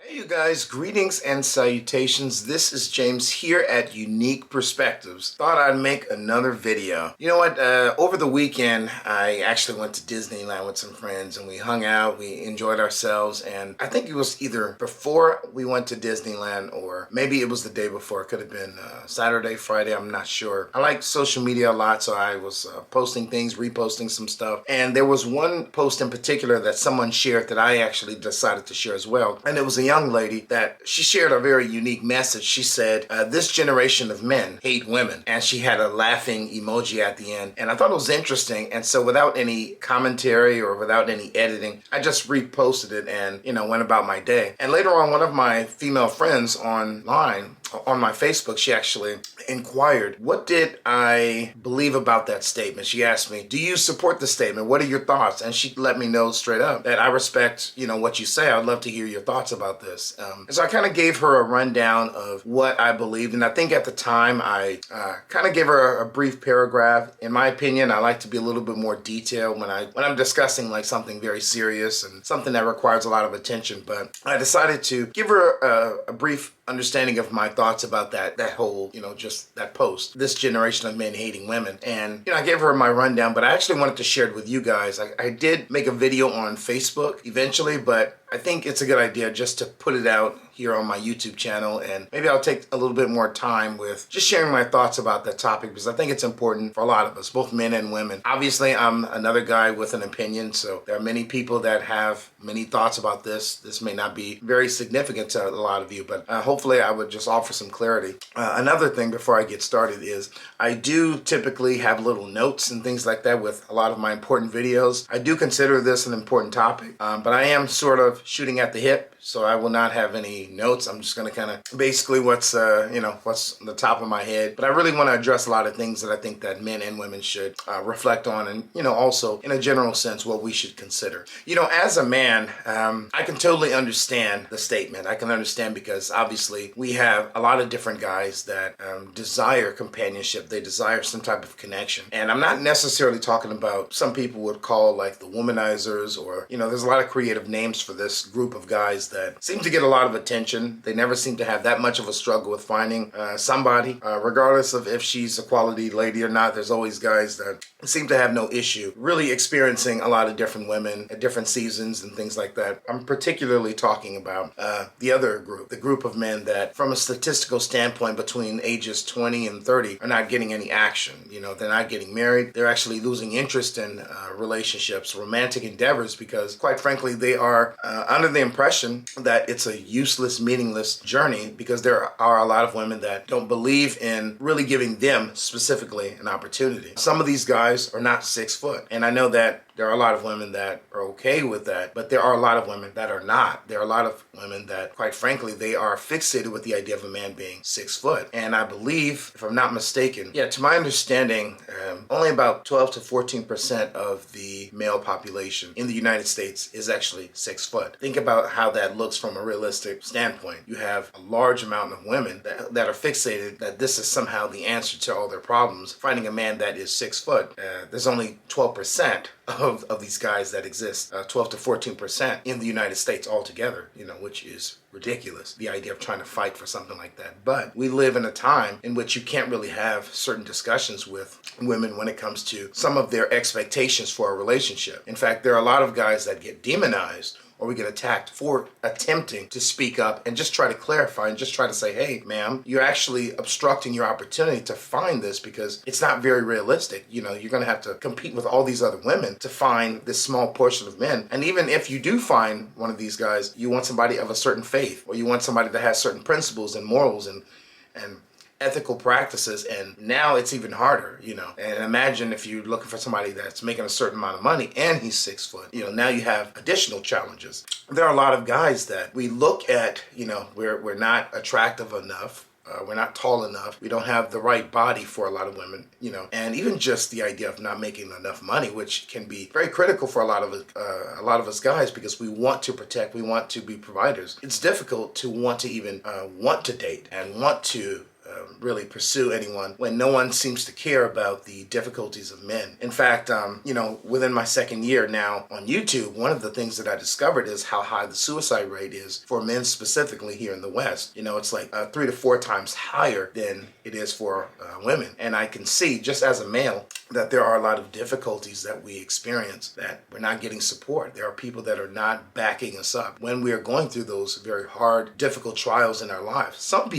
Hey you guys, greetings and salutations. This is James here at Unique Perspectives. Thought I'd make another video. You know what, over the weekend I actually went to Disneyland with some friends and we hung out, we enjoyed ourselves, and I think it was either before we went to Disneyland or maybe it was the day before. It could have been Saturday, Friday, I'm not sure. I like social media a lot, so I was posting things, reposting some stuff, and there was one post in particular that someone shared that I actually decided to share as well, and it was a young lady that she shared a very unique message. She said, this generation of men hate women, and she had a laughing emoji at the end, and I thought it was interesting. And so without any commentary or without any editing, I just reposted it and went about my day. And later on, one of my female friends online on my Facebook, she actually inquired, what did I believe about that statement? She asked me, do you support the statement? What are your thoughts? And she let me know straight up that I respect, what you say. I'd love to hear your thoughts about this. And so I kind of gave her a rundown of what I believed. And I think at the time I kind of gave her a brief paragraph. In my opinion, I like to be a little bit more detailed when I'm discussing like something very serious and something that requires a lot of attention. But I decided to give her a brief understanding of my thoughts about that whole, just that post, this generation of men hating women. And, I gave her my rundown, but I actually wanted to share it with you guys. I did make a video on Facebook eventually, but I think it's a good idea just to put it out here on my YouTube channel, and maybe I'll take a little bit more time with just sharing my thoughts about that topic, because I think it's important for a lot of us, both men and women. Obviously, I'm another guy with an opinion, so there are many people that have many thoughts about this. This may not be very significant to a lot of you, but hopefully I would just offer some clarity. Another thing before I get started is I do typically have little notes and things like that with a lot of my important videos. I do consider this an important topic, but I am sort of shooting at the hip, so I will not have any notes. I'm just going to kind of basically what's on the top of my head. But I really want to address a lot of things that I think that men and women should reflect on, and also in a general sense what we should consider. As a man, I can totally understand the statement. I can understand because obviously we have a lot of different guys that desire companionship. They desire some type of connection, and I'm not necessarily talking about some people would call like the womanizers, or there's a lot of creative names for this group of guys that seem to get a lot of attention. They never seem to have that much of a struggle with finding somebody, regardless of if she's a quality lady or not. There's always guys that seem to have no issue really experiencing a lot of different women at different seasons and things like that. I'm particularly talking about the other group, the group of men that from a statistical standpoint between ages 20 and 30 are not getting any action. They're not getting married. They're actually losing interest in relationships, romantic endeavors, because quite frankly they are under the impression that it's a useless, meaningless journey, because there are a lot of women that don't believe in really giving them specifically an opportunity. Some of these guys are not 6 foot, and I know that there are a lot of women that are okay with that, but there are a lot of women that are not. There are a lot of women that, quite frankly, they are fixated with the idea of a man being 6 foot. And I believe, if I'm not mistaken, to my understanding, only about 12 to 14% of the male population in the United States is actually 6 foot. Think about how that looks from a realistic standpoint. You have a large amount of women that are fixated that this is somehow the answer to all their problems, finding a man that is 6 foot. There's only 12% of these guys that exist, 12 to 14% in the United States altogether, which is ridiculous, the idea of trying to fight for something like that. But we live in a time in which you can't really have certain discussions with women when it comes to some of their expectations for a relationship. In fact, there are a lot of guys that get demonized or we get attacked for attempting to speak up and just try to clarify and just try to say, hey, ma'am, you're actually obstructing your opportunity to find this because it's not very realistic. You're going to have to compete with all these other women to find this small portion of men. And even if you do find one of these guys, you want somebody of a certain faith, or you want somebody that has certain principles and morals and ethical practices, and now it's even harder, And imagine if you're looking for somebody that's making a certain amount of money and he's 6 foot, now you have additional challenges. There are a lot of guys that we look at, we're not attractive enough. We're not tall enough. We don't have the right body for a lot of women, and even just the idea of not making enough money, which can be very critical for a lot of us guys, because we want to protect, we want to be providers. It's difficult to want to even want to date and want to really pursue anyone when no one seems to care about the difficulties of men. In fact, within my second year now on YouTube, one of the things that I discovered is how high the suicide rate is for men specifically here in the West. It's like 3 to 4 times higher than it is for women. And I can see, just as a male, that there are a lot of difficulties that we experience, that we're not getting support. There are people that are not backing us up when we are going through those very hard, difficult trials in our lives. Some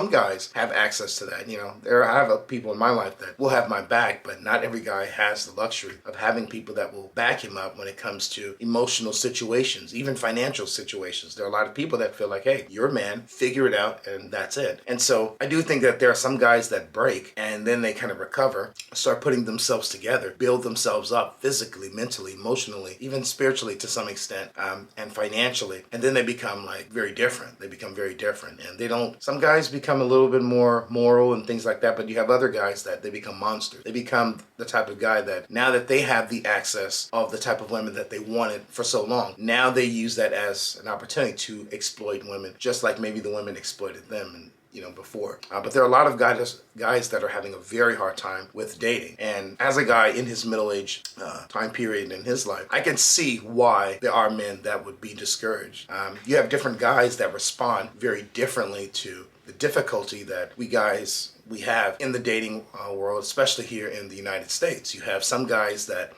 guys have access to that. I have people in my life that will have my back, but not every guy has the luxury of having people that will back him up when it comes to emotional situations, even financial situations. There are a lot of people that feel like, hey, you're a man, figure it out, and that's it. And so I do think that there are some guys that break and then they kind of recover, start putting themselves together, build themselves up physically, mentally, emotionally, even spiritually to some extent, and financially. And then they become like very different. They become very different. And some guys become a little bit more moral and things like that, but you have other guys that they become monsters. They become the type of guy that now that they have the access of the type of women that they wanted for so long, now they use that as an opportunity to exploit women, just like maybe the women exploited them before. But there are a lot of guys that are having a very hard time with dating. And as a guy in his middle-age time period in his life, I can see why there are men that would be discouraged. You have different guys that respond very differently to the difficulty that we have in the dating world, especially here in the United States. You have some guys that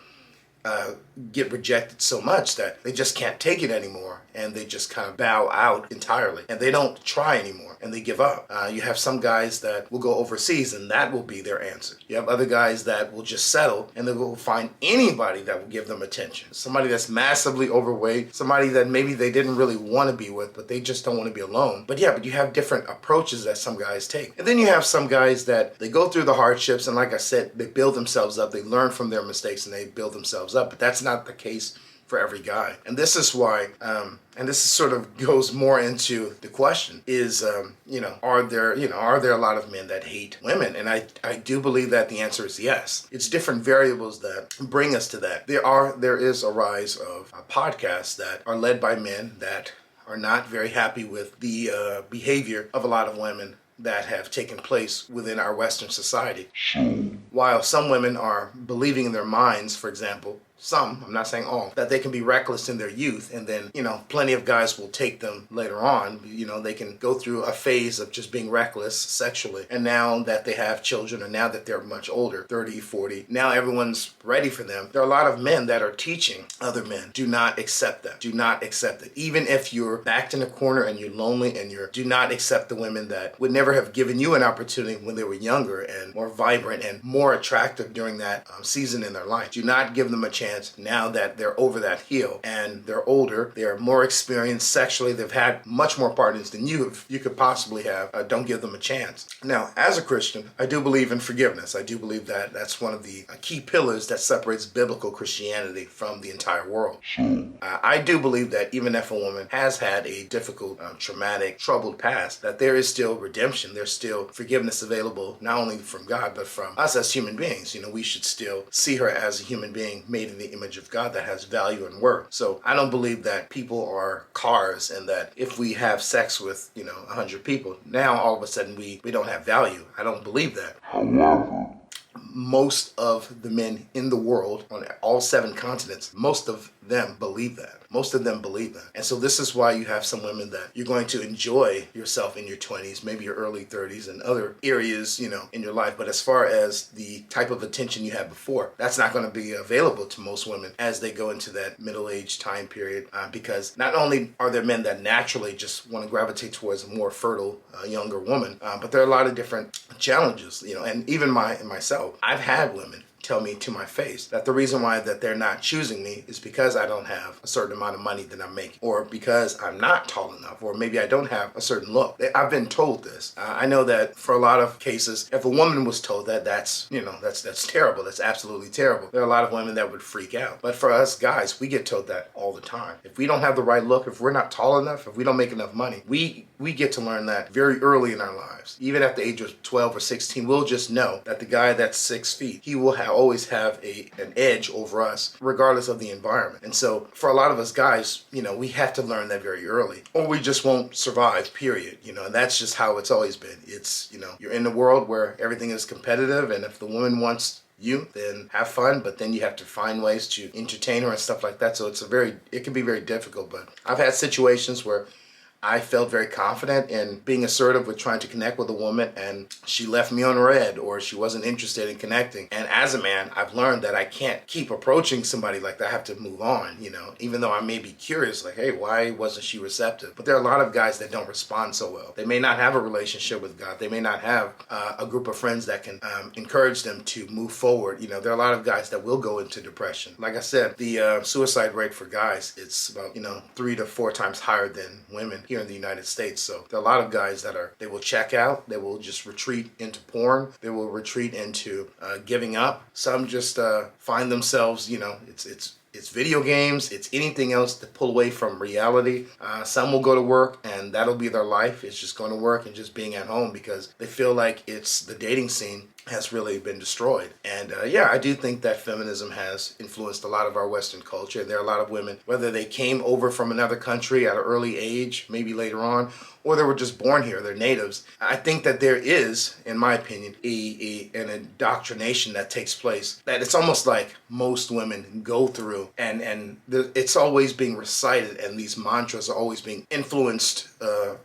get rejected so much that they just can't take it anymore, and they just kind of bow out entirely, and they don't try anymore, and they give up. You have some guys that will go overseas, and that will be their answer. You have other guys that will just settle, and they will find anybody that will give them attention. Somebody that's massively overweight, somebody that maybe they didn't really want to be with, but they just don't want to be alone. But you have different approaches that some guys take. And then you have some guys that they go through the hardships, and like I said, they build themselves up, they learn from their mistakes, and they build themselves up. But that's not the case for every guy. And this is why, and this sort of goes more into the question is, are there a lot of men that hate women? And I do believe that the answer is yes. It's different variables that bring us to that. There is a rise of podcasts that are led by men that are not very happy with the behavior of a lot of women that have taken place within our Western society. While some women are believing in their minds, for example, some, I'm not saying all, that they can be reckless in their youth, and then, plenty of guys will take them later on. They can go through a phase of just being reckless sexually, and now that they have children, or now that they're much older, 30, 40, now everyone's ready for them. There are a lot of men that are teaching other men, do not accept that. Do not accept it. Even if you're backed in a corner and you're lonely and do not accept the women that would never have given you an opportunity when they were younger and more vibrant and more attractive during that season in their life. Do not give them a chance now that they're over that hill and they're older, they're more experienced sexually, they've had much more partners than you could possibly have. Don't give them a chance. Now, as a Christian, I do believe in forgiveness. I do believe that that's one of the key pillars that separates biblical Christianity from the entire world. I do believe that even if a woman has had a difficult, traumatic, troubled past, that there is still redemption. There's still forgiveness available, not only from God, but from us as human beings. We should still see her as a human being made in the image of God that has value and worth. So I don't believe that people are cars, and that if we have sex with 100 people, now all of a sudden we don't have value. I don't believe that. However, most of the men in the world on all 7 continents, most of them believe that. Most of them believe that. And so this is why you have some women that you're going to enjoy yourself in your 20s, maybe your early 30s, and other areas, in your life. But as far as the type of attention you had before, that's not going to be available to most women as they go into that middle-aged time period. Because not only are there men that naturally just want to gravitate towards a more fertile, younger woman, but there are a lot of different challenges, and even myself, I've had women tell me to my face that the reason why that they're not choosing me is because I don't have a certain amount of money that I'm making, or because I'm not tall enough, or maybe I don't have a certain look. I've been told this. I know that for a lot of cases, if a woman was told that, that's terrible. That's absolutely terrible. There are a lot of women that would freak out. But for us guys, we get told that all the time. If we don't have the right look, if we're not tall enough, if we don't make enough money, we get to learn that very early in our lives. Even at the age of 12 or 16, we'll just know that the guy that's 6 feet, he will have, always have an edge over us, regardless of the environment. And so for a lot of us guys, we have to learn that very early, or we just won't survive, period. And that's just how it's always been. It's, you're in a world where everything is competitive, and if the woman wants you, then have fun, but then you have to find ways to entertain her and stuff like that. So it can be very difficult. But I've had situations where I felt very confident in being assertive with trying to connect with a woman, and she left me on red, or she wasn't interested in connecting. And as a man, I've learned that I can't keep approaching somebody like that. I have to move on, even though I may be curious, like, hey, why wasn't she receptive? But there are a lot of guys that don't respond so well. They may not have a relationship with God. They may not have a group of friends that can encourage them to move forward. There are a lot of guys that will go into depression. Like I said, the suicide rate for guys, it's about, 3 to 4 times higher than women here in the United States. So there are a lot of guys that they will check out, they will just retreat into porn, they will retreat into giving up. Some just find themselves, it's video games, it's anything else to pull away from reality. Some will go to work and that'll be their life. It's just going to work and just being at home because they feel like it's the dating scene has really been destroyed. And I do think that feminism has influenced a lot of our Western culture. There are a lot of women, whether they came over from another country at an early age, maybe later on, or they were just born here, they're natives. I think that there is, in my opinion, an indoctrination that takes place that it's almost like most women go through, and it's always being recited, and these mantras are always being influenced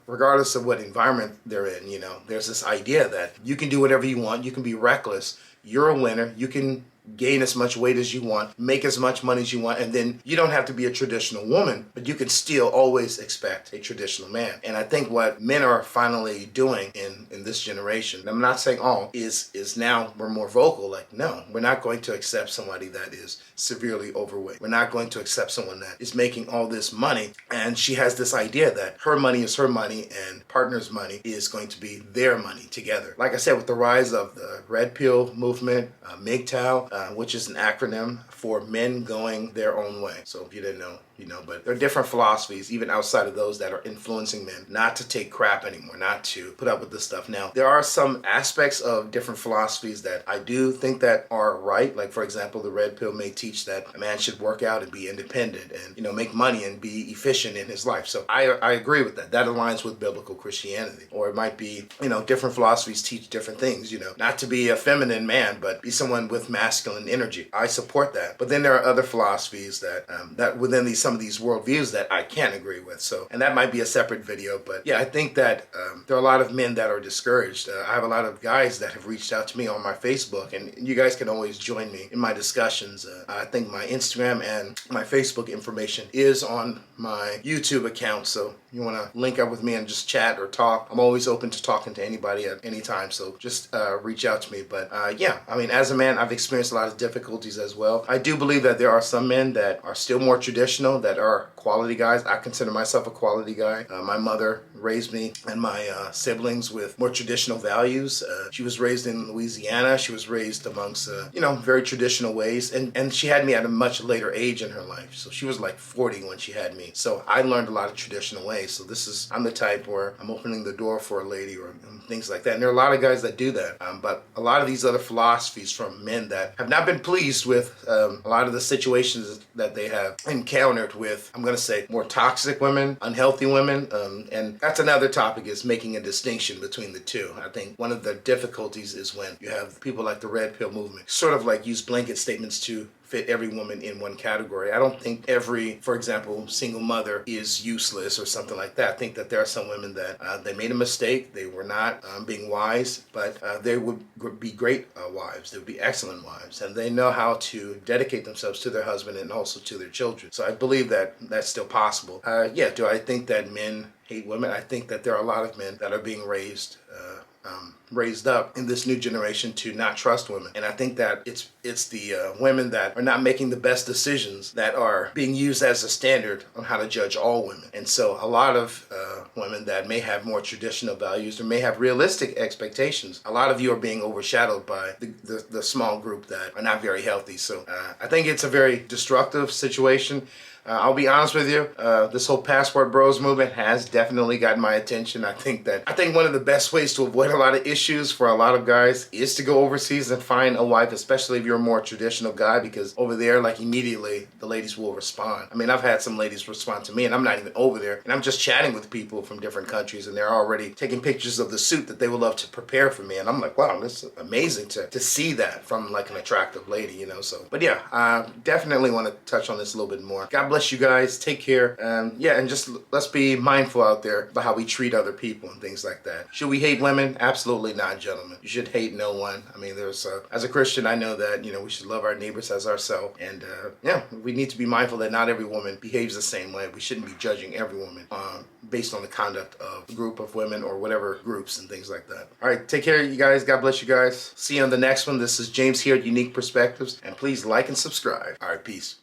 regardless of what environment they're in. There's this idea that you can do whatever you want, you can be reckless, you're a winner, you can gain as much weight as you want, make as much money as you want, and then you don't have to be a traditional woman, but you can still always expect a traditional man. And I think what men are finally doing in this generation, and I'm not saying all, is now we're more vocal, like, no, we're not going to accept somebody that is severely overweight. We're not going to accept someone that is making all this money, and she has this idea that her money is her money and partner's money is going to be their money together. Like I said, with the rise of the Red Pill movement, MGTOW, which is an acronym for men going their own way. So if you didn't know, but there are different philosophies, even outside of those that are influencing men, not to take crap anymore, not to put up with this stuff. Now, there are some aspects of different philosophies that I do think that are right. Like, for example, the Red Pill may teach that a man should work out and be independent and, make money and be efficient in his life. So I agree with that. That aligns with biblical Christianity. Or it might be, different philosophies teach different things, not to be a feminine man, but be someone with masculine energy. I support that. But then there are other philosophies that within some of these worldviews that I can't agree with. So, and that might be a separate video, but yeah, I think that there are a lot of men that are discouraged. I have a lot of guys that have reached out to me on my Facebook, and you guys can always join me in my discussions. I think my Instagram and my Facebook information is on my YouTube account, so you want to link up with me and just chat or talk. I'm always open to talking to anybody at any time, so just reach out to me. But as a man, I've experienced a lot of difficulties as well. I do believe that there are some men that are still more traditional, that are quality guys. I consider myself a quality guy. My mother raised me and my siblings with more traditional values. She was raised in Louisiana. She was raised amongst, very traditional ways. And she had me at a much later age in her life. So she was like 40 when she had me. So I learned a lot of traditional ways. So I'm the type where I'm opening the door for a lady or things like that. And there are a lot of guys that do that. But a lot of these other philosophies from men that have not been pleased with a lot of the situations that they have encountered with, I'm going to say, more toxic women, unhealthy women. And that's another topic, is making a distinction between the two. I think one of the difficulties is when you have people like the Red Pill movement sort of like use blanket statements to fit every woman in one category. I don't think every, for example, single mother is useless or something like that. I think that there are some women that they made a mistake. They were not being wise, but they would be great wives. They would be excellent wives. And they know how to dedicate themselves to their husband and also to their children. So I believe that that's still possible. Do I think that men hate women? I think that there are a lot of men that are being raised up in this new generation to not trust women. And I think that it's the women that are not making the best decisions that are being used as a standard on how to judge all women. And so a lot of women that may have more traditional values or may have realistic expectations, a lot of you are being overshadowed by the small group that are not very healthy. So I think it's a very destructive situation. I'll be honest with you, this whole Passport Bros movement has definitely gotten my attention. I think one of the best ways to avoid a lot of issues for a lot of guys is to go overseas and find a wife, especially if you're a more traditional guy, because over there, like, immediately the ladies will respond. I mean, I've had some ladies respond to me and I'm not even over there, and I'm just chatting with people from different countries and they're already taking pictures of the suit that they would love to prepare for me, and I'm like, wow, this is amazing to see that from like an attractive lady, you know. So, but yeah, I definitely want to touch on this a little bit more. God bless you guys. Take care. Yeah, and just let's be mindful out there about how we treat other people and things like that. Should we hate women? Absolutely not, gentlemen. You should hate no one. I mean, as a Christian, I know that, you know, we should love our neighbors as ourselves, and yeah, we need to be mindful that not every woman behaves the same way. We shouldn't be judging every woman based on the conduct of a group of women or whatever groups and things like that. All right, take care, you guys. God bless you guys. See you on the next one. This is James here at Unique Perspectives, and please like and subscribe. All right, peace.